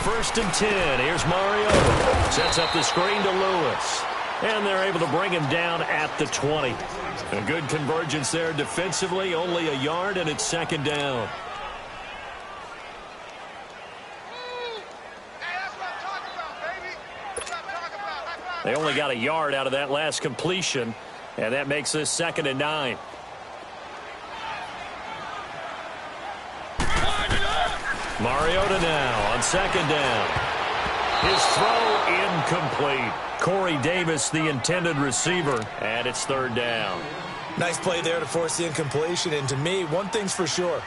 first and 10. Here's Mariota. Sets up the screen to Lewis. And they're able to bring him down at the 20. A good convergence there defensively. Only a yard, and it's second down. They only got a yard out of that last completion, and that makes this second and 9. Mariota now on second down. His throw incomplete. Corey Davis, the intended receiver, and it's third down. Nice play there to force the incompletion, and to me, one thing's for sure.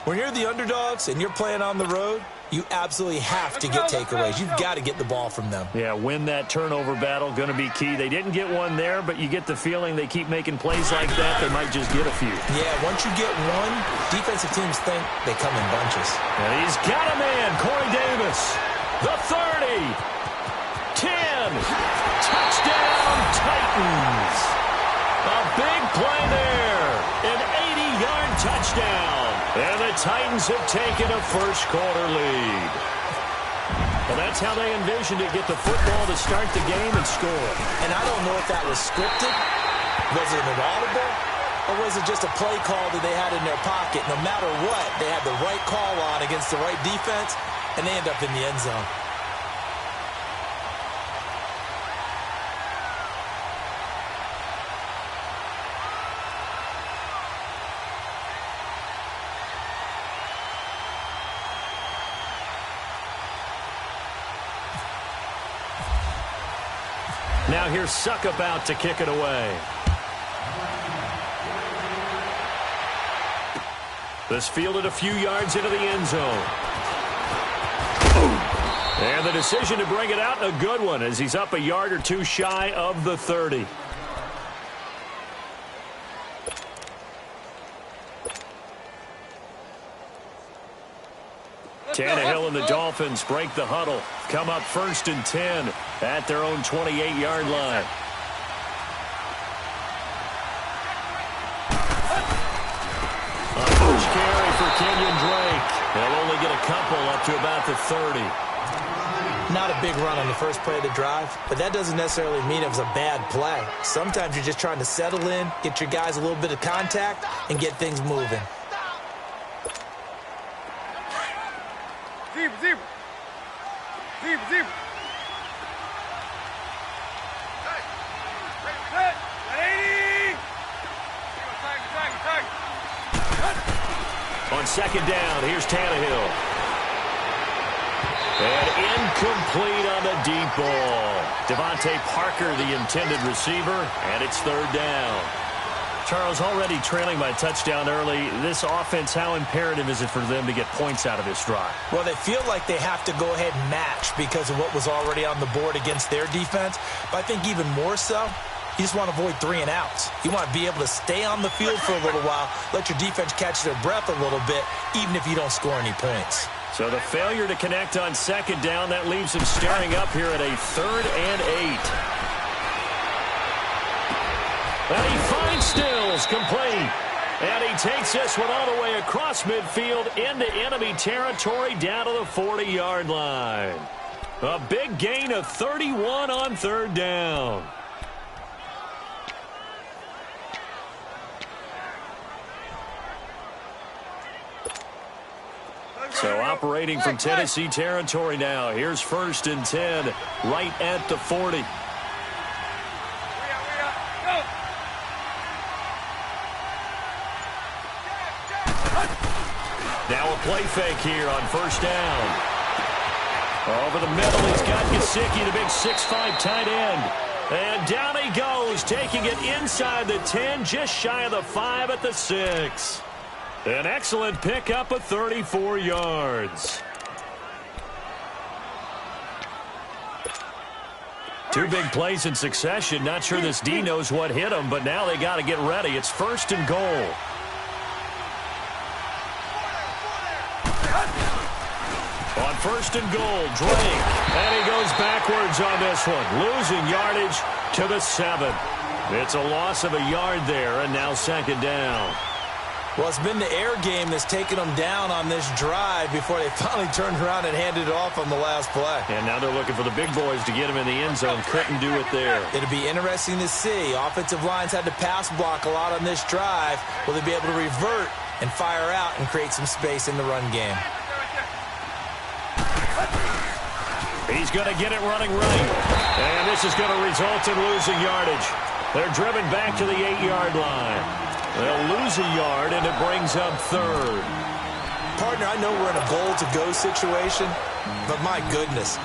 When you're the underdogs and you're playing on the road, you absolutely have to get takeaways. You've got to get the ball from them. Yeah, win that turnover battle, going to be key. They didn't get one there, but you get the feeling they keep making plays like that, they might just get a few. Yeah, once you get one, defensive teams think they come in bunches. And he's got a man, Corey Davis. The 30. 10. Touchdown, Titans. A big play there. An 80-yard touchdown. And the Titans have taken a first-quarter lead. Well, that's how they envisioned it, get the football to start the game and score. And I don't know if that was scripted. Was it an audible? Or was it just a play call that they had in their pocket? No matter what, they had the right call on against the right defense, and they end up in the end zone. Now here's Suck about to kick it away. This fielded a few yards into the end zone. And the decision to bring it out, a good one, as he's up a yard or two shy of the 30. Tannehill and the Dolphins break the huddle. Come up first and 10 at their own 28-yard line. A push carry for Kenyon Drake. They'll only get a couple up to about the 30. Not a big run on the first play of the drive, but that doesn't necessarily mean it was a bad play. Sometimes you're just trying to settle in, get your guys a little bit of contact, and get things moving. On second down, here's Tannehill. And incomplete on the deep ball. Devontae Parker, the intended receiver, and it's third down. Charles, already trailing by a touchdown early. This offense, how imperative is it for them to get points out of this drive? Well, they feel like they have to go ahead and match because of what was already on the board against their defense. But I think even more so, you just want to avoid 3 and outs. You want to be able to stay on the field for a little while, let your defense catch their breath a little bit, even if you don't score any points. So the failure to connect on second down, that leaves him staring up here at a 3rd and 8. And he finds Stills, complete. And he takes this one all the way across midfield into enemy territory down to the 40-yard line. A big gain of 31 on 3rd down. So operating from Tennessee territory now. Here's 1st and 10 right at the 40. Now a play fake here on 1st down. Over the middle, he's got Gesicki, the big 6'5" tight end. And down he goes, taking it inside the 10, just shy of the 5 at the 6. An excellent pickup of 34 yards. 2 big plays in succession. Not sure this D knows what hit him, but now they got to get ready. It's 1st and goal. On 1st and goal, Drake. And he goes backwards on this one, losing yardage to the 7. It's a loss of a yard there, and now 2nd down. Well, it's been the air game that's taken them down on this drive before they finally turned around and handed it off on the last play. And now they're looking for the big boys to get him in the end zone. Couldn't do it there. It'll be interesting to see. Offensive lines had to pass block a lot on this drive. Will they be able to revert and fire out and create some space in the run game? He's going to get it running right. And this is going to result in losing yardage. They're driven back to the 8-yard line. They'll lose a yard, and it brings up third. Partner, I know we're in a goal-to-go situation, but my goodness,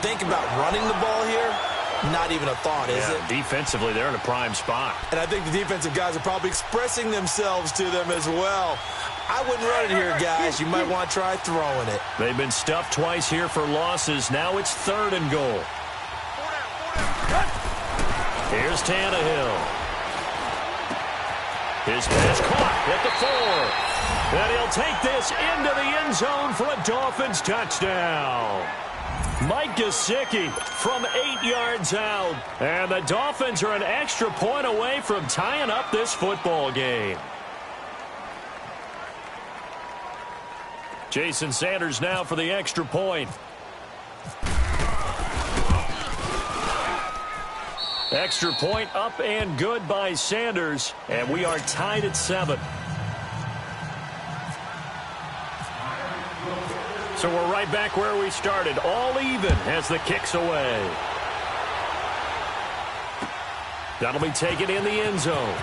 think about running the ball here. Not even a thought, is it? Defensively, they're in a prime spot. And I think the defensive guys are probably expressing themselves to them as well. I wouldn't run it here, guys. You might want to try throwing it. They've been stuffed twice here for losses. Now it's 3rd and goal. Here's Tannehill. His pass caught at the 4. And he'll take this into the end zone for a Dolphins touchdown. Mike Gesicki from 8 yards out. And the Dolphins are an extra point away from tying up this football game. Jason Sanders now for the extra point. Extra point up and good by Sanders. And we are tied at 7. So we're right back where we started. All even as the kick's away. That'll be taken in the end zone.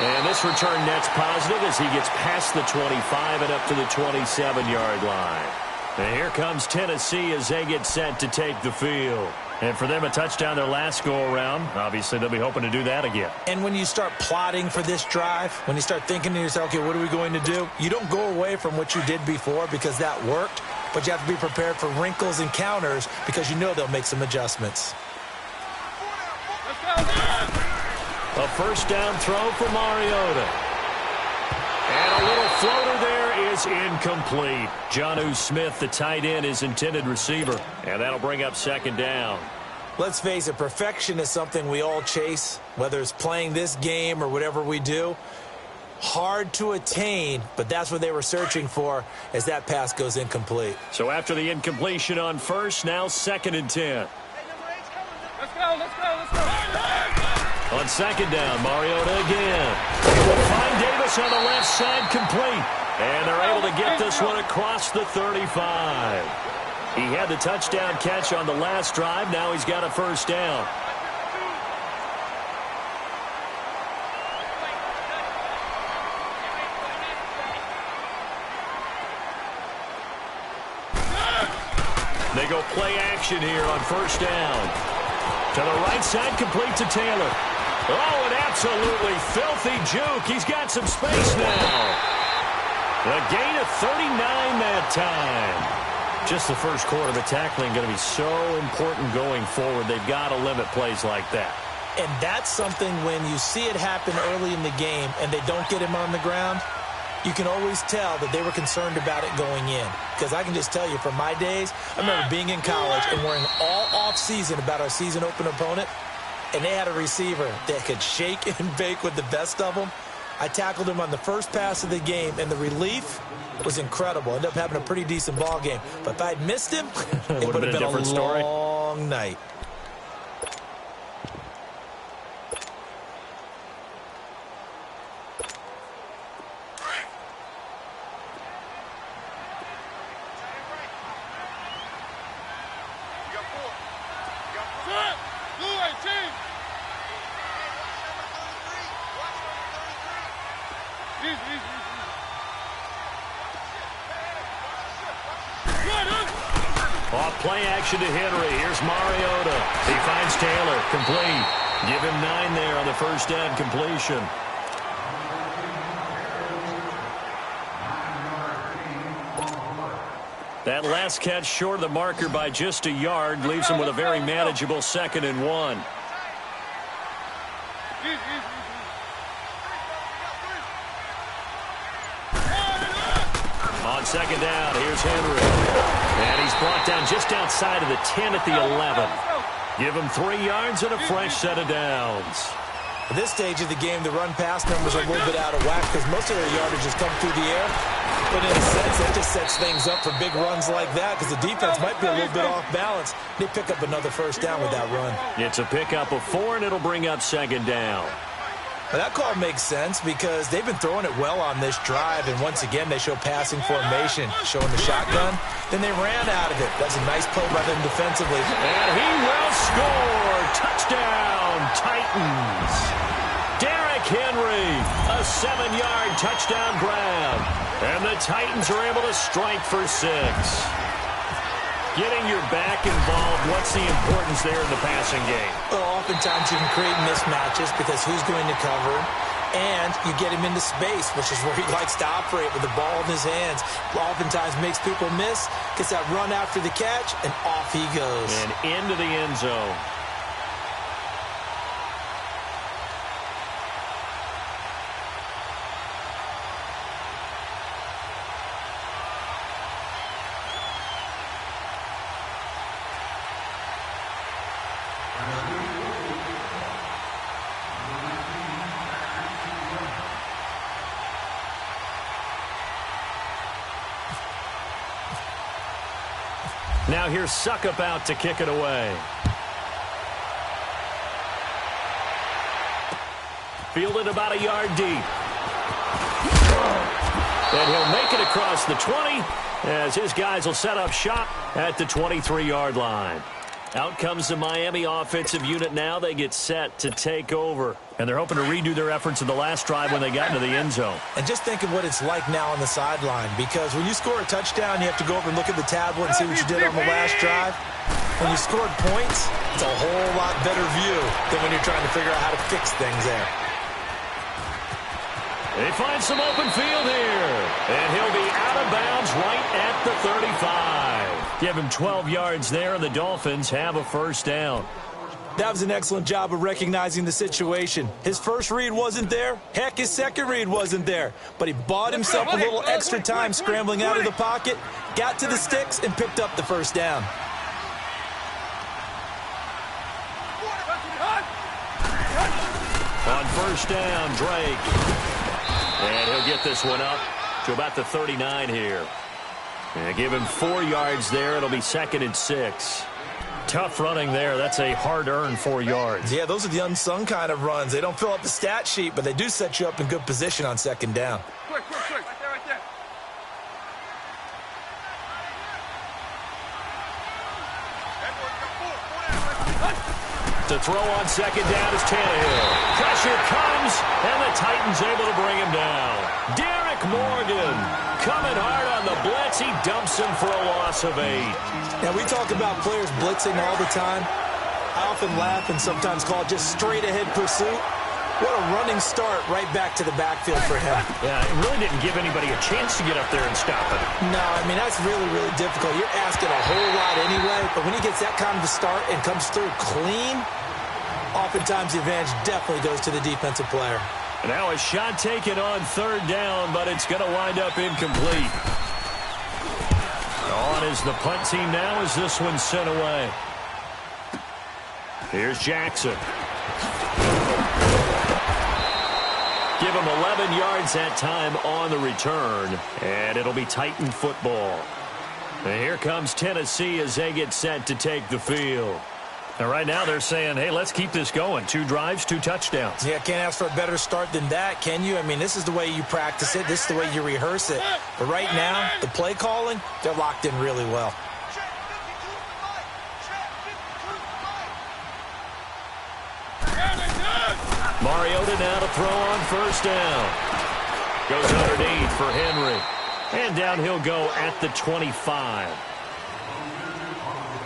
And this return net's positive as he gets past the 25 and up to the 27-yard line. And here comes Tennessee as they get set to take the field. And for them, a touchdown their last go-around. Obviously, they'll be hoping to do that again. And when you start plotting for this drive, when you start thinking to yourself, okay, what are we going to do? You don't go away from what you did before because that worked, but you have to be prepared for wrinkles and counters because you know they'll make some adjustmts. A first down throw for Mariota. And a little floater there is incomplete. Jonnu Smith, the tight end, is intended receiver. And that'll bring up 2nd down. Let's face it, perfection is something we all chase, whether it's playing this game or whatever we do. Hard to attain, but that's what they were searching for as that pass goes incomplete. So after the incompletion on first, now 2nd and 10. Let's go, let's go, let's go. On 2nd down, Mariota again. He will find Davis on the left side, complete. And they're able to get this one across the 35. He had the touchdown catch on the last drive. Now he's got a first down. They go play action here on first down. To the right side, complete to Taylor. Oh, an absolutely filthy juke. He's got some space now. A gain of 39 that time. Just the first quarter, but tackling going to be so important going forward. They've got to limit plays like that. And that's something when you see it happen early in the game and they don't get him on the ground, you can always tell that they were concerned about it going in. Because I can just tell you, from my days, I remember being in college and worrying all off-season about our season open opponent, and they had a receiver that could shake and bake with the best of them. I tackled him on the first pass of the game, and the relief was incredible. Ended up having a pretty decent ball game. But if I'd missed him, it would have been a long night. Off play action to Henry. Here's Mariota. He finds Taylor. Complete. Give him 9 there on the first down completion. That last catch short of the marker by just a yard leaves him with a very manageable 2nd and 1. On 2nd down, here's Henry. And he's brought down just outside of the 10 at the 11. Give him 3 yards and a fresh set of downs. At this stage of the game, the run-pass numbers are a little bit out of whack because most of their yardage has come through the air. But in a sense, that just sets things up for big runs like that because the defense might be a little bit off balance. They pick up another first down with that run. It's a pickup of 4, and it'll bring up second down. Well, that call makes sense because they've been throwing it well on this drive, and once again, they show passing formation, showing the shotgun. Then they ran out of it. That's a nice play by them defensively. And he will score. Touchdown, Titans. Derrick Henry, a 7-yard touchdown grab. And the Titans are able to strike for 6. Getting your back involved, what's the importance there in the passing game? Well, oftentimes you can create mismatches because who's going to cover him, and you get him into space, which is where he likes to operate with the ball in his hands. Oftentimes makes people miss, gets that run after the catch, and off he goes. And into the end zone. Now here's Suckup out to kick it away. Fielded about a yard deep. And he'll make it across the 20 as his guys will set up shop at the 23-yard line. Out comes the Miami offensive unit now. They get set to take over. And they're hoping to redo their efforts in the last drive when they got into the end zone. And just think of what it's like now on the sideline, because when you score a touchdown, you have to go over and look at the tablet and see what you did on the last drive. When you scored points, it's a whole lot better view than when you're trying to figure out how to fix things there. They find some open field here. And he'll be out of bounds right at the 35. Give him 12 yards there, and the Dolphins have a first down. That was an excellent job of recognizing the situation. His first read wasn't there. Heck, his second read wasn't there. But he bought himself a little extra time scrambling out of the pocket, got to the sticks, and picked up the first down. On first down, Drake. And he'll get this one up to about the 39 here. And give him 4 yards there. It'll be 2nd and 6. Tough running there. That's a hard-earned 4 yards. Yeah, those are the unsung kind of runs. They don't fill up the stat sheet, but they do set you up in good position on second down. Quick. Right there, right there. To throw on second down is Tannehill. Pressure comes, and the Titans able to bring him down. Derek Morgan coming hard on the blitz. He dumps him for a loss of 8. Now, we talk about players blitzing all the time. I often laugh and sometimes call it just straight-ahead pursuit. What a running start right back to the backfield for him. Yeah, it really didn't give anybody a chance to get up there and stop it. No, I mean, that's really, really difficult. You're asking a whole lot anyway, but when he gets that kind of a start and comes through clean, oftentimes the advantage definitely goes to the defensive player. Now a shot taken on third down, but it's going to wind up incomplete. On is the punt team now as this one's sent away. Here's Jackson. Give him 11 yards that time on the return, and it'll be Titan football. And here comes Tennessee as they get set to take the field. And right now they're saying, hey, let's keep this going. 2 drives, 2 touchdowns. Yeah, can't ask for a better start than that, can you? I mean, this is the way you practice it. This is the way you rehearse it. But right now, the play calling, they're locked in really well. Mariota now to throw on first down. Goes underneath for Henry. And down he'll go at the 25.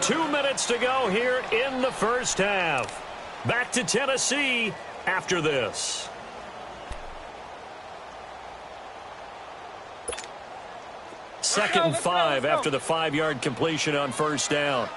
2 minutes to go here in the first half. Back to Tennessee after this. Second and 5 after the 5-yard completion on first down.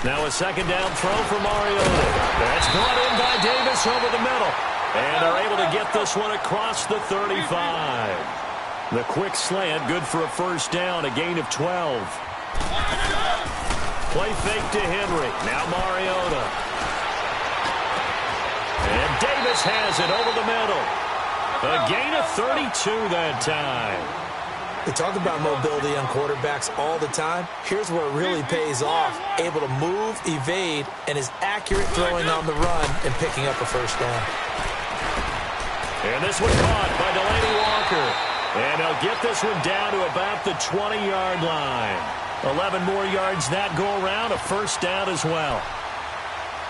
Now a second down throw for Mariota. That's brought in by Davis over the middle. And are able to get this one across the 35. The quick slant, good for a first down, a gain of 12. Play fake to Henry. Now Mariota. And Davis has it over the middle. A gain of 32 that time. We talk about mobility on quarterbacks all the time. Here's where it really pays off. Able to move, evade, and is accurate throwing on the run and picking up a first down. And this one caught by Delaney Walker. And he'll get this one down to about the 20-yard line. 11 more yards that go around, a first down as well.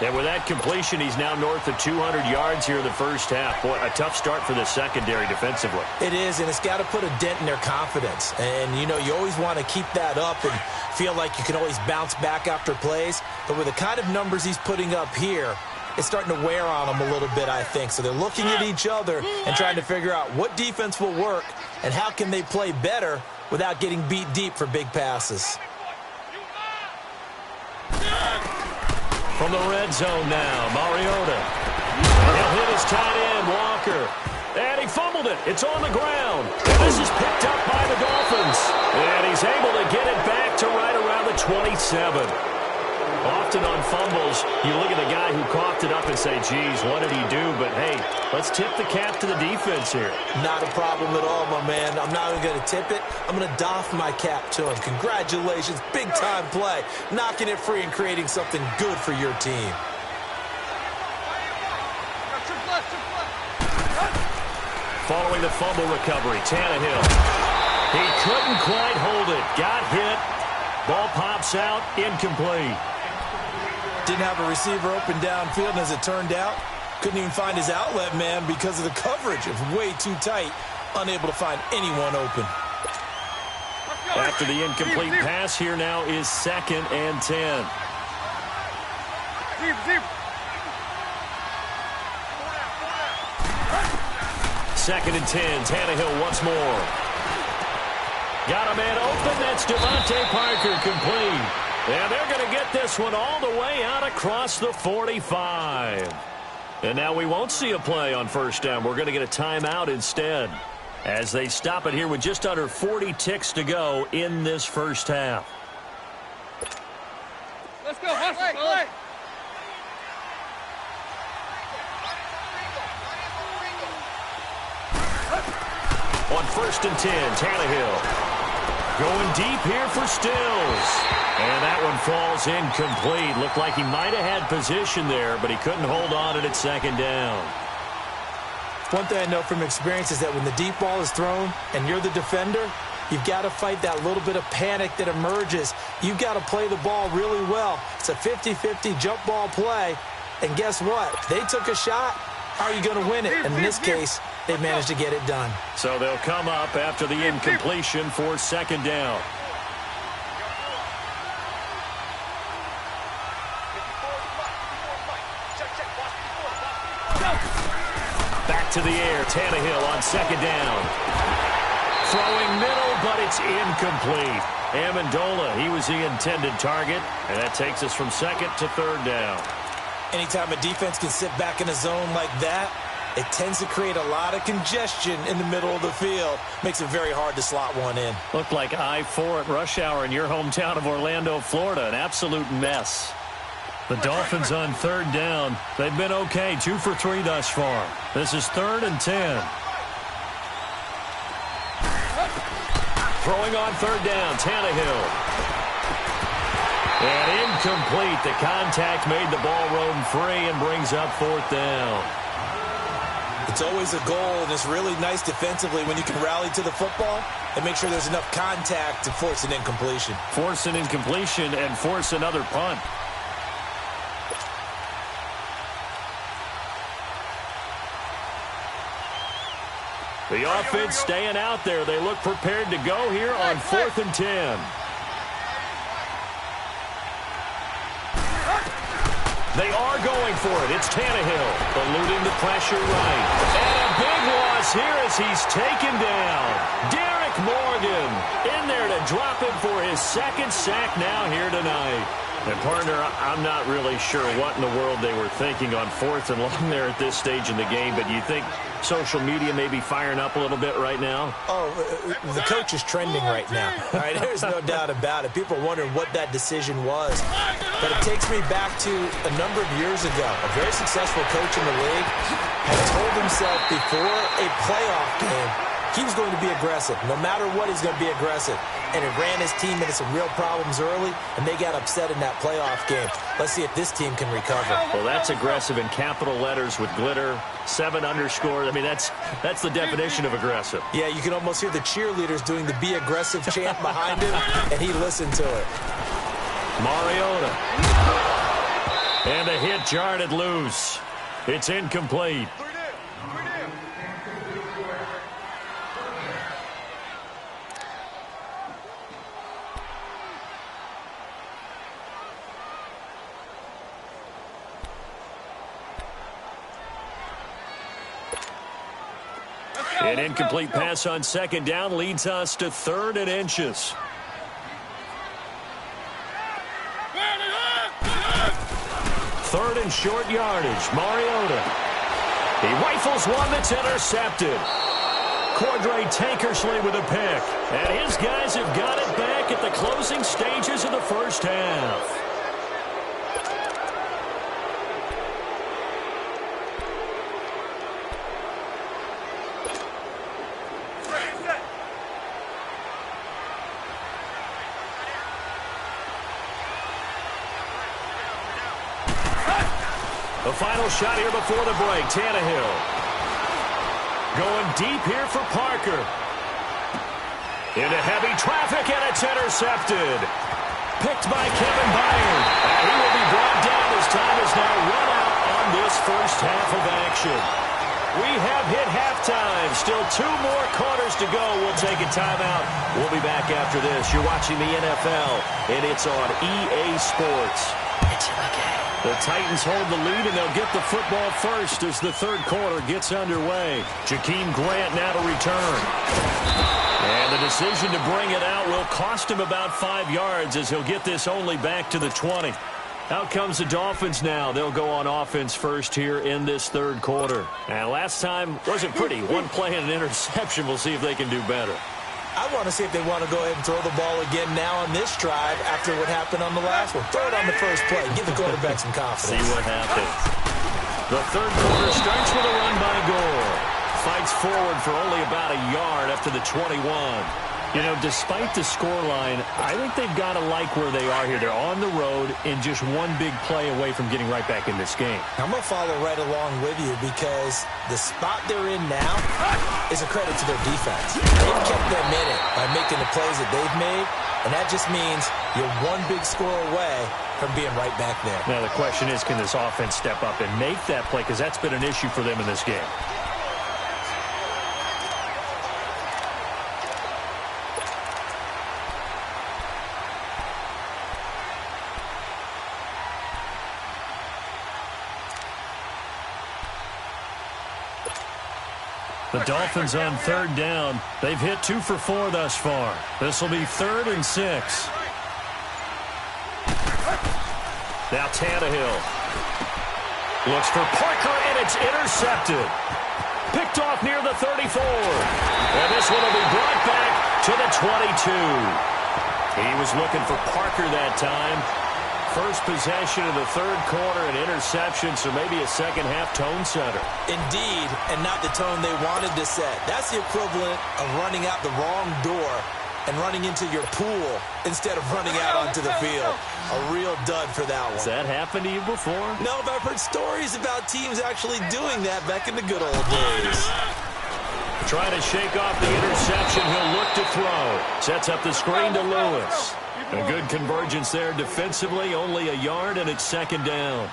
And with that completion, he's now north of 200 yards here in the first half. Boy, a tough start for the secondary defensively. It is, and it's got to put a dent in their confidence. And, you know, you always want to keep that up and feel like you can always bounce back after plays. But with the kind of numbers he's putting up here, it's starting to wear on them a little bit, I think. So they're looking at each other and trying to figure out what defense will work and how can they play better without getting beat deep for big passes. From the red zone now, Mariota. He'll hit his tight end, Walker. And he fumbled it. It's on the ground. And this is picked up by the Dolphins. And he's able to get it back to right around the 27. Often on fumbles, you look at the guy who coughed it up and say, geez, what did he do? But, hey, let's tip the cap to the defense here. Not a problem at all, my man. I'm not even going to tip it. I'm going to doff my cap to him. Congratulations. Big-time play. Knocking it free and creating something good for your team. Following the fumble recovery, Tannehill. He couldn't quite hold it. Got hit. Ball pops out. Incomplete. Didn't have a receiver open downfield, and as it turned out, couldn't even find his outlet man because of the coverage. It was way too tight, unable to find anyone open. After the incomplete pass, here now is 2nd and 10. Second and 10, Tannehill once more. Got a man open, that's Devontae Parker, complete. And they're going to get this one all the way out across the 45. And now we won't see a play on first down. We're going to get a timeout instead as they stop it here with just under 40 ticks to go in this first half. Let's go, hustle, play. On 1st and 10, Tannehill. Going deep here for Stills. And that one falls incomplete. Looked like he might have had position there, but he couldn't hold on at 2nd down. One thing I know from experience is that when the deep ball is thrown and you're the defender, you've got to fight that little bit of panic that emerges. You've got to play the ball really well. It's a 50-50 jump ball play. And guess what? They took a shot. How are you going to win it? And in this case, they managed to get it done. So they'll come up after the incompletion for 2nd down. Back to the air, Tannehill on 2nd down. Throwing middle, but it's incomplete. Amendola, he was the intended target, and that takes us from 2nd to 3rd down. Anytime a defense can sit back in a zone like that, it tends to create a lot of congestion in the middle of the field. Makes it very hard to slot one in. Looked like I-4 at rush hour in your hometown of Orlando, Florida. An absolute mess. The Dolphins on 3rd down. They've been okay, 2 for 3 thus far. This is 3rd and 10. Throwing on 3rd down, Tannehill. And incomplete. The contact made the ball roam free and brings up 4th down. It's always a goal, and it's really nice defensively when you can rally to the football and make sure there's enough contact to force an incompletion. Force an incompletion and force another punt. The offense staying out there. They look prepared to go here on 4th and 10. They are going for it. It's Tannehill eluding the pressure right. And a big loss here as he's taken down. Derrick Morgan in there to drop it for his second sack now here tonight. And, partner, I'm not really sure what in the world they were thinking on 4th and long there at this stage in the game, but you think social media may be firing up a little bit right now? Oh, the coach is trending right now. All right, there's no doubt about it. People are wondering what that decision was. But it takes me back to a number of years ago. A very successful coach in the league had told himself before a playoff game he was going to be aggressive. No matter what, he's going to be aggressive. And it ran his team into some real problems early, and they got upset in that playoff game. Let's see if this team can recover. Well, that's aggressive in capital letters with glitter, 7 underscore. I mean, that's the definition of aggressive. Yeah, you can almost hear the cheerleaders doing the be aggressive chant behind him, and he listened to it. Mariota. And a hit jarred loose. It's incomplete. An incomplete pass on second down leads us to 3rd and inches. Third and short yardage. Mariota. He rifles one that's intercepted. Cordray Tankersley with a pick. And his guys have got it back at the closing stages of the first half. The final shot here before the break. Tannehill. Going deep here for Parker. Into heavy traffic, and it's intercepted. Picked by Kevin Byard. And he will be brought down as time is now run out on this first half of action. We have hit halftime. Still 2 more quarters to go. We'll take a timeout. We'll be back after this. You're watching the NFL, and it's on EA Sports. It's in the game. The Titans hold the lead, and they'll get the football first as the third quarter gets underway. Jakeem Grant now to return. And the decision to bring it out will cost him about 5 yards as he'll get this only back to the 20. Out comes the Dolphins now. They'll go on offense first here in this third quarter. And last time wasn't pretty. 1 play and an interception. We'll see if they can do better. I want to see if they want to go ahead and throw the ball again now on this drive after what happened on the last one. Throw it on the first play. Give the quarterback some confidence. See what happens. The third quarter starts with a run by Gore. Fights forward for only about a yard up to the 21. You know, despite the scoreline, I think they've got to like where they are here. They're on the road and just 1 big play away from getting right back in this game. I'm going to follow right along with you because the spot they're in now is a credit to their defense. They've kept them in it by making the plays that they've made, and that just means you're 1 big score away from being right back there. Now, the question is, can this offense step up and make that play? Because that's been an issue for them in this game. The Dolphins on third down. They've hit 2 for 4 thus far. This will be 3rd and 6. Now Tannehill. Looks for Parker, and it's intercepted. Picked off near the 34. And this one will be brought back to the 22. He was looking for Parker that time. First possession of the third quarter, an interception, so maybe a second-half tone setter. Indeed, and not the tone they wanted to set. That's the equivalent of running out the wrong door and running into your pool instead of running out onto the field. A real dud for that one. Has that happened to you before? No, but I've heard stories about teams actually doing that back in the good old days. Trying to shake off the interception. He'll look to throw. Sets up the screen to Lewis. A good convergence there defensively, only a yard, and it's second down.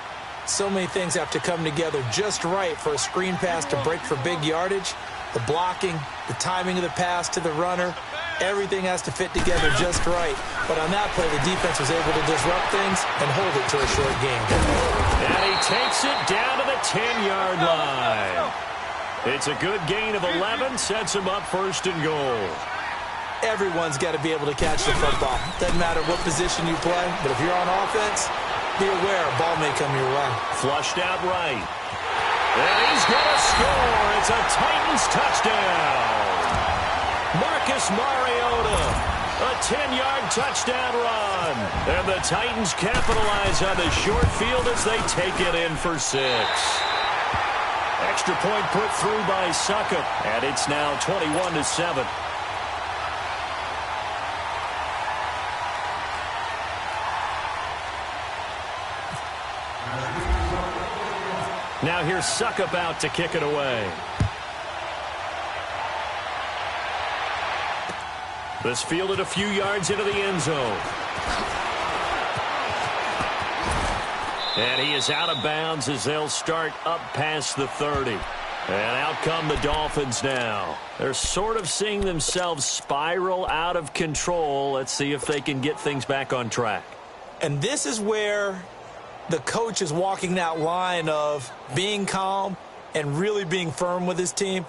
So many things have to come together just right for a screen pass to break for big yardage. The blocking, the timing of the pass to the runner, everything has to fit together just right. But on that play, the defense was able to disrupt things and hold it to a short game. And he takes it down to the 10-yard line. It's a good gain of 11, sets him up first and goal. Everyone's got to be able to catch the football. Doesn't matter what position you play, but if you're on offense, be aware a ball may come your way. Flushed out right. And he's going to score. It's a Titans touchdown. Marcus Mariota, a 10-yard touchdown run. And the Titans capitalize on the short field as they take it in for 6. Extra point put through by Suckup, and it's now 21-7. Now here's Suckup out to kick it away. This fielded a few yards into the end zone. And he is out of bounds as they'll start up past the 30. And out come the Dolphins now. They're sort of seeing themselves spiral out of control. Let's see if they can get things back on track. And this is where the coach is walking that line of being calm and really being firm with his team.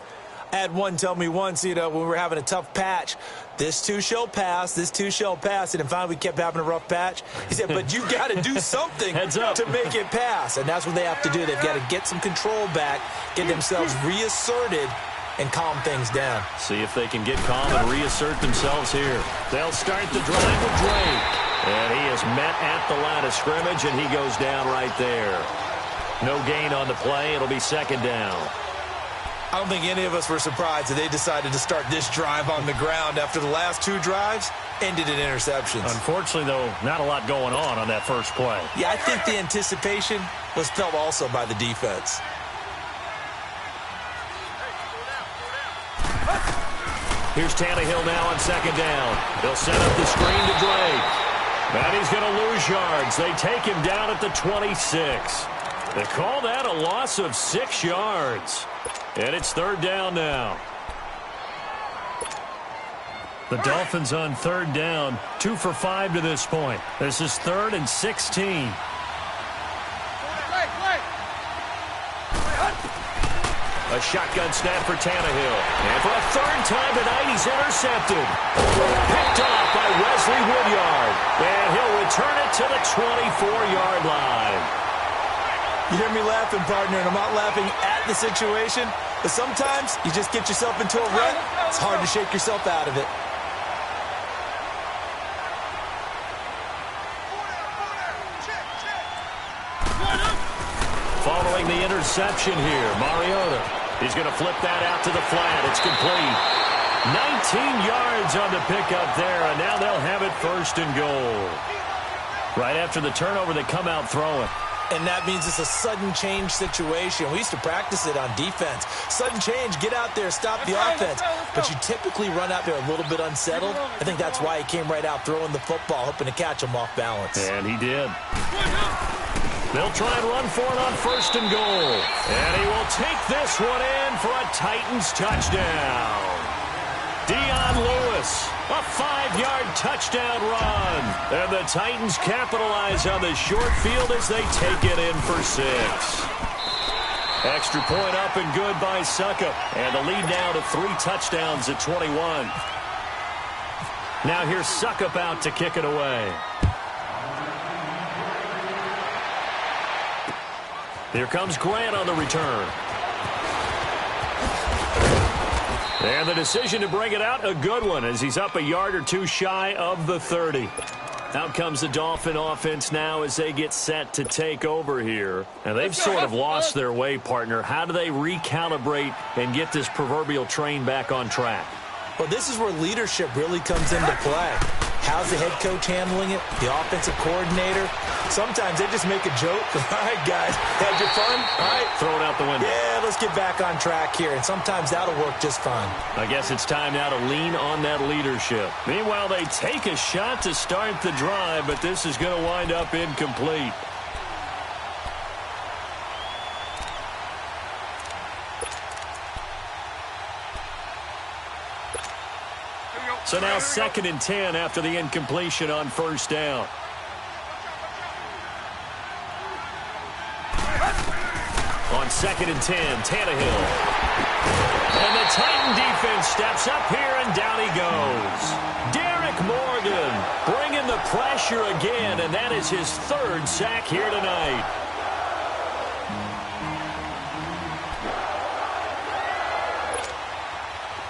I had one tell me once, when we were having a tough patch, this too shall pass, this too shall pass. And then finally we kept having a rough patch. He said, but you got to do something to make it pass. And that's what they have to do. They've got to get some control back, get themselves reasserted, and calm things down. See if they can get calm and reassert themselves here. They'll start the drive with Drake. And he is met at the line of scrimmage, and he goes down right there. No gain on the play. It'll be second down. I don't think any of us were surprised that they decided to start this drive on the ground after the last 2 drives ended in interceptions. Unfortunately, though, not a lot going on that first play. Yeah, I think the anticipation was felt also by the defense. Here's Tannehill now on second down. They'll set up the screen to Drake. And he's going to lose yards. They take him down at the 26. They call that a loss of 6 yards. And it's third down now. The Dolphins on third down, 2 for 5 to this point. This is 3rd and 16. A shotgun snap for Tannehill. And for a 3rd time tonight, he's intercepted. Picked off by Wesley Woodyard. And he'll return it to the 24-yard line. You hear me laughing, partner, and I'm not laughing at the situation, but sometimes you just get yourself into a rut. It's hard to shake yourself out of it. Following the interception here, Mariota. He's going to flip that out to the flat. It's complete. 19 yards on the pickup there, and now they'll have it 1st and goal. Right after the turnover, they come out throwing. And that means it's a sudden change situation. We used to practice it on defense. Sudden change, get out there, stop the offense. But you typically run out there a little bit unsettled. I think that's why he came right out throwing the football, hoping to catch him off balance. And he did. They'll try and run for it on 1st and goal. And he will take this one in for a Titans touchdown. Dion Lewis, a 5-yard touchdown run. And the Titans capitalize on the short field as they take it in for 6. Extra point up and good by Suckup. And the lead now to 3 touchdowns at 21. Now here's Suckup out to kick it away. Here comes Grant on the return. And the decision to bring it out, a good one, as he's up a yard or 2 shy of the 30. Out comes the Dolphin offense now as they get set to take over here. And they've sort of lost their way, partner. How do they recalibrate and get this proverbial train back on track? Well, this is where leadership really comes into play. How's the head coach handling it? The offensive coordinator? Sometimes they just make a joke. All right, guys, had your fun? All right. Throw it out the window. Yeah, let's get back on track here. And sometimes that'll work just fine. I guess it's time now to lean on that leadership. Meanwhile, they take a shot to start the drive, but this is going to wind up incomplete. So now 2nd and 10 after the incompletion on 1st down. On 2nd and 10, Tannehill. And the Titan defense steps up here, and down he goes. Derek Morgan bringing the pressure again, and that is his 3rd sack here tonight.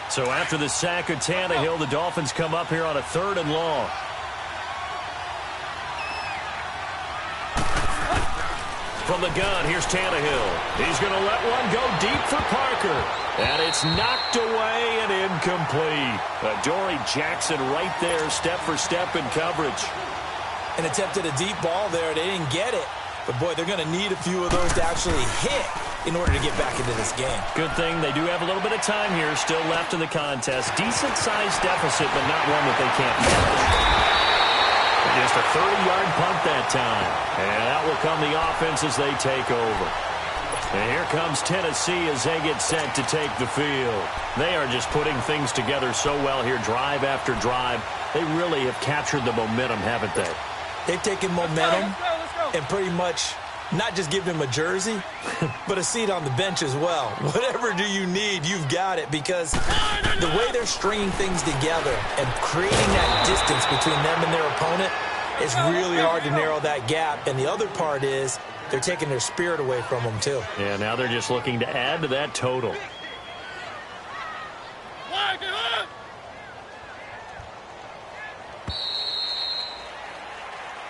So after the sack of Tannehill, the Dolphins come up here on a 3rd and long. From the gun, here's Tannehill. He's going to let one go deep for Parker. And it's knocked away and incomplete. Dory Jackson right there, step for step in coverage. And attempted a deep ball there. They didn't get it. But, boy, they're going to need a few of those to actually hit in order to get back into this game. Good thing they do have a little bit of time here still left in the contest. Decent-sized deficit, but not one that they can't manage. Just a 30-yard punt that time. And out will come the offense as they take over. And here comes Tennessee as they get set to take the field. They are just putting things together so well here, drive after drive. They really have captured the momentum, haven't they? They've taken momentum and pretty much not just give him a jersey, but a seat on the bench as well. Whatever do you need, you've got it, because the way they're stringing things together and creating that distance between them and their opponent, it's really hard to narrow that gap. And the other part is they're taking their spirit away from them, too. Yeah, now they're just looking to add to that total.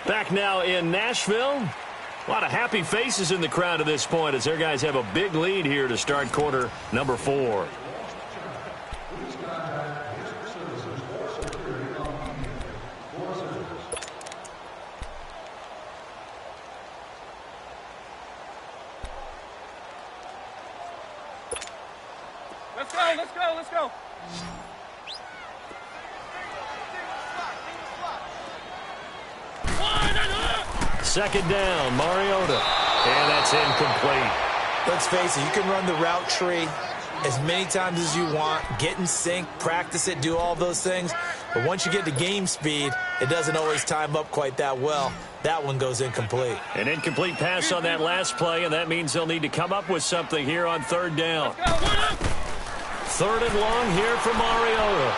Back now in Nashville. A lot of happy faces in the crowd at this point as their guys have a big lead here to start quarter number 4. Let's go. 2nd down, Mariota. And that's incomplete. Let's face it, you can run the route tree as many times as you want, get in sync, practice it, do all those things. But once you get to game speed, it doesn't always time up quite that well. That one goes incomplete. An incomplete pass on that last play, and that means they'll need to come up with something here on 3rd down. 3rd and long here for Mariota.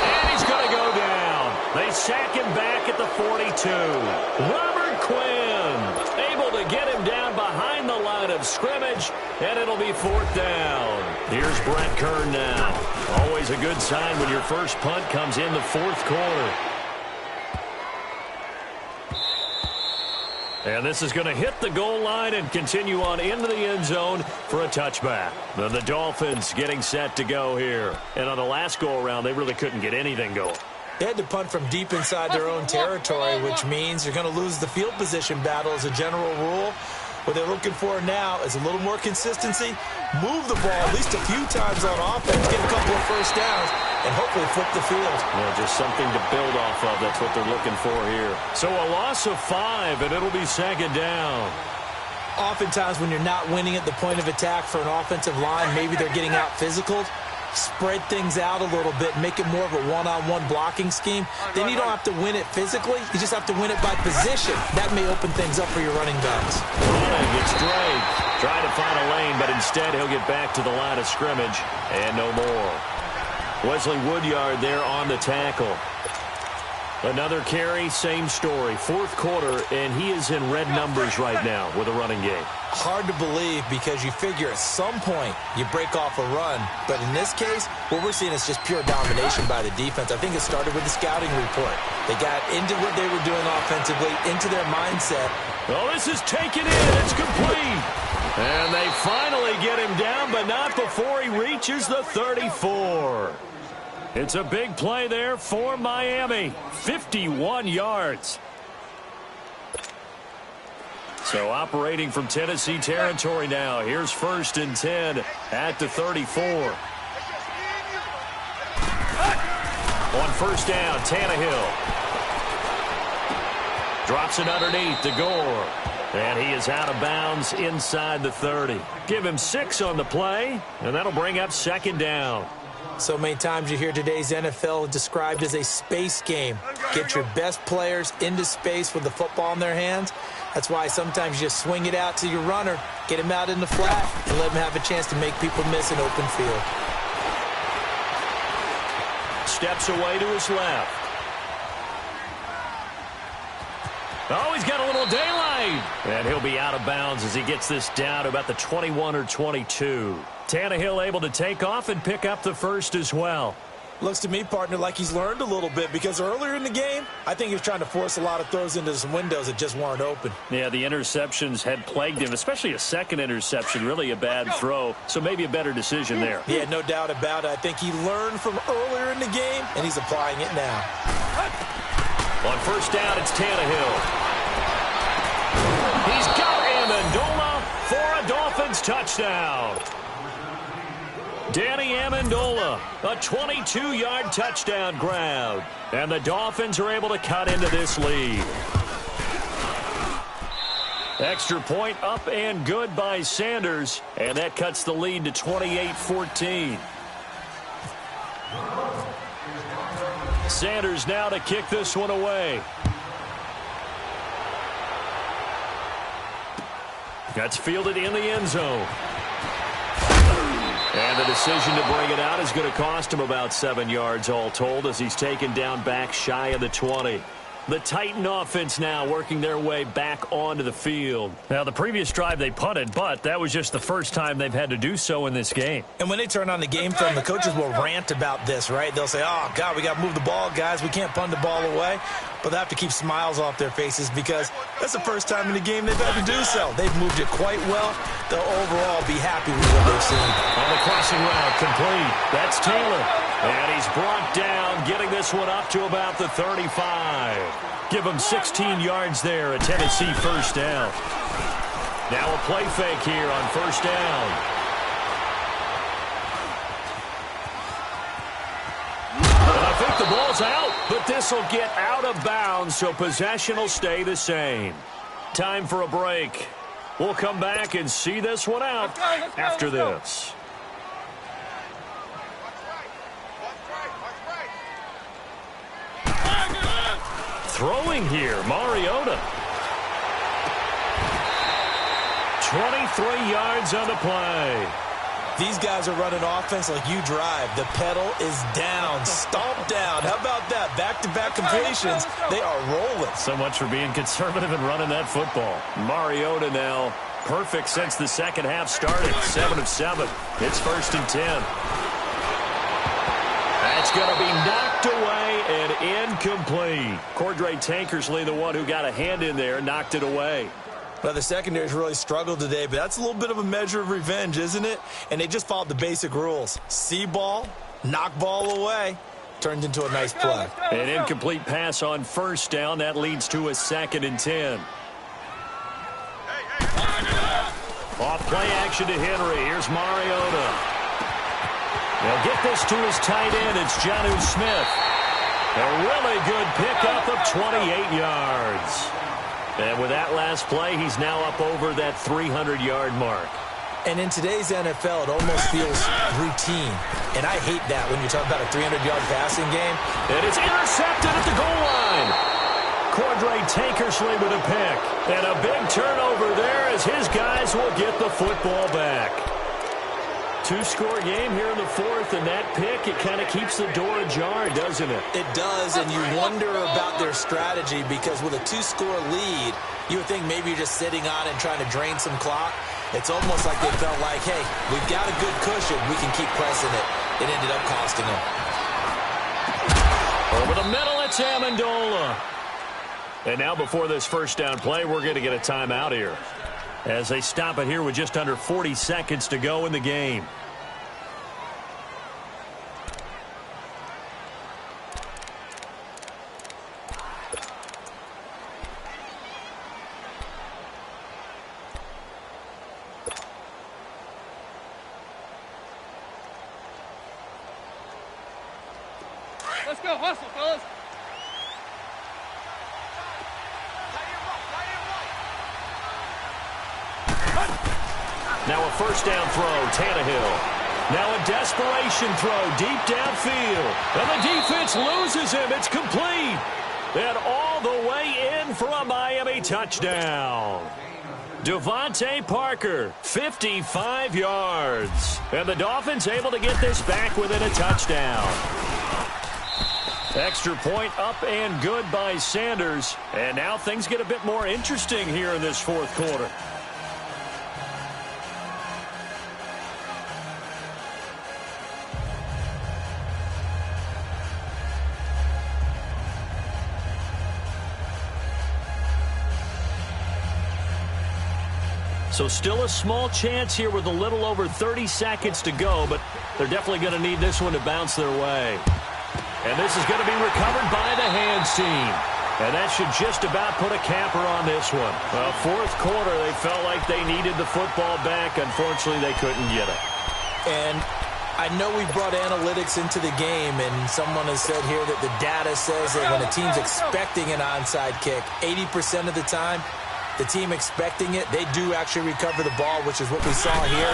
And he's going to go down. They sack him back at the 42. Robert Quinn able to get him down behind the line of scrimmage, and it'll be 4th down. Here's Brett Kern now. Always a good sign when your first punt comes in the 4th quarter. And this is going to hit the goal line and continue on into the end zone for a touchback. Then the Dolphins getting set to go here. And on the last go-around, they really couldn't get anything going. They had to punt from deep inside their own territory, which means you're going to lose the field position battle as a general rule. What they're looking for now is a little more consistency, move the ball at least a few times on offense, get a couple of first downs, and hopefully flip the field. Yeah, just something to build off of. That's what they're looking for here. So a loss of 5, and it'll be 2nd down. Oftentimes when you're not winning at the point of attack for an offensive line, maybe they're getting out physical. Spread things out a little bit, make it more of a one-on-one blocking scheme. Then you don't have to win it physically. You just have to win it by position. That may open things up for your running backs. It's Drake trying to find a lane, but instead he'll get back to the line of scrimmage and no more. Wesley Woodyard there on the tackle. Another carry, same story. 4th quarter, and he is in red numbers right now with a running game. Hard to believe because you figure at some point you break off a run. But in this case, what we're seeing is just pure domination by the defense. I think it started with the scouting report. They got into what they were doing offensively, into their mindset. Oh, this is taken in. It's complete. And they finally get him down, but not before he reaches the 34. It's a big play there for Miami. 51 yards. So operating from Tennessee territory now. Here's 1st and 10 at the 34. On 1st down, Tannehill. Drops it underneath to Gore. And he is out of bounds inside the 30. Give him 6 on the play, and that'll bring up 2nd down. So many times you hear today's NFL described as a space game. Get your best players into space with the football in their hands. That's why sometimes you just swing it out to your runner, get him out in the flat, and let him have a chance to make people miss an open field. Steps away to his left. Oh, he's got a little daylight. And he'll be out of bounds as he gets this down to about the 21 or 22. Tannehill able to take off and pick up the first as well. Looks to me, partner, like he's learned a little bit because earlier in the game, I think he was trying to force a lot of throws into some windows that just weren't open. Yeah, the interceptions had plagued him, especially a second interception, really a bad throw. So maybe a better decision there. Yeah, no doubt about it. I think he learned from earlier in the game, and he's applying it now. On first down, it's Tannehill. He's got Amendola for a Dolphins touchdown. Danny Amendola, a 22-yard touchdown grab. And the Dolphins are able to cut into this lead. Extra point up and good by Sanders. And that cuts the lead to 28-14. Sanders now to kick this one away. That's fielded in the end zone. And the decision to bring it out is going to cost him about 7 yards all told as he's taken down back shy of the 20. The Titan offense now working their way back onto the field. Now, the previous drive they punted, but that was just the first time they've had to do so in this game. And when they turn on the game film, the coaches will rant about this, right? They'll say, oh, God, we got to move the ball, guys. We can't punt the ball away. But they have to keep smiles off their faces because that's the first time in the game they've had to do so. They've moved it quite well. They'll overall be happy with what they've seen. On the crossing route, complete. That's Taylor. And he's brought down, getting this one up to about the 35. Give him 16 yards there, a Tennessee first down. Now a play fake here on first down. And I think the ball's out, but this will get out of bounds, so possession will stay the same. Time for a break. We'll come back and see this one out after this. Throwing here, Mariota. 23 yards on the play. These guys are running offense like you drive. The pedal is down, stomped down. How about that? Back-to-back completions. They are rolling. So much for being conservative and running that football. Mariota now perfect since the second half started. 7 of 7. It's first and 10. That's going to be knocked away and incomplete. Cordray Tankersley, the one who got a hand in there, knocked it away. Well, the secondary's really struggled today, but that's a little bit of a measure of revenge, isn't it? And they just followed the basic rules. See ball, knock ball away. Turned into a nice play. An incomplete pass on first down. That leads to a second and 10. Off play action to Henry. Here's Mariota. They'll get this to his tight end. It's Jonnu Smith. A really good pickup of 28 yards. And with that last play, he's now up over that 300-yard mark. And in today's NFL, it almost feels routine. And I hate that when you talk about a 300-yard passing game. And it's intercepted at the goal line. Cordray Tankersley with a pick. And a big turnover there as his guys will get the football back. Two-score game here in the fourth, and that pick, it kind of keeps the door ajar, doesn't it? It does, and you wonder about their strategy because with a two-score lead, you would think maybe you're just sitting on it and trying to drain some clock. It's almost like they felt like, hey, we've got a good cushion. We can keep pressing it. It ended up costing them. Over the middle, it's Amendola. And now before this first down play, we're going to get a timeout here, as they stop it here with just under 40 seconds to go in the game. Let's go, hustle, fellas. Now a first down throw, Tannehill. Now a desperation throw deep downfield. And the defense loses him. It's complete. And all the way in for a Miami touchdown. Devontae Parker, 55 yards. And the Dolphins able to get this back within a touchdown. Extra point up and good by Sanders. And now things get a bit more interesting here in this fourth quarter. So still a small chance here with a little over 30 seconds to go, but they're definitely going to need this one to bounce their way. And this is going to be recovered by the hands team. And that should just about put a capper on this one. Well, fourth quarter, they felt like they needed the football back. Unfortunately, they couldn't get it. And I know we brought analytics into the game, and someone has said here that the data says that when a team's expecting an onside kick, 80% of the time, the team expecting it, they do actually recover the ball, which is what we saw here.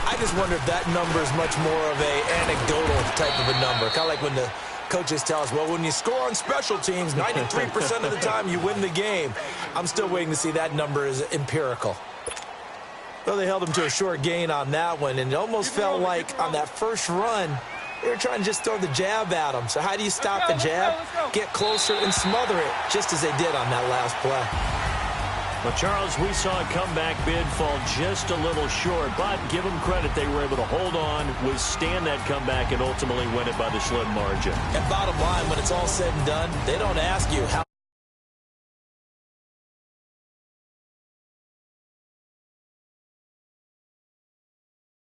I just wonder if that number is much more of a anecdotal type of a number. Kind of like when the coaches tell us, well, when you score on special teams, 93% of the time you win the game. I'm still waiting to see that number is empirical. Well, they held them to a short gain on that one, and it almost felt like on that first run, they were trying to just throw the jab at them. So how do you stop the jab? Get closer and smother it, just as they did on that last play. Well, Charles, we saw a comeback bid fall just a little short, but give them credit. They were able to hold on, withstand that comeback, and ultimately win it by the slim margin. And bottom line, when it's all said and done, they don't ask you how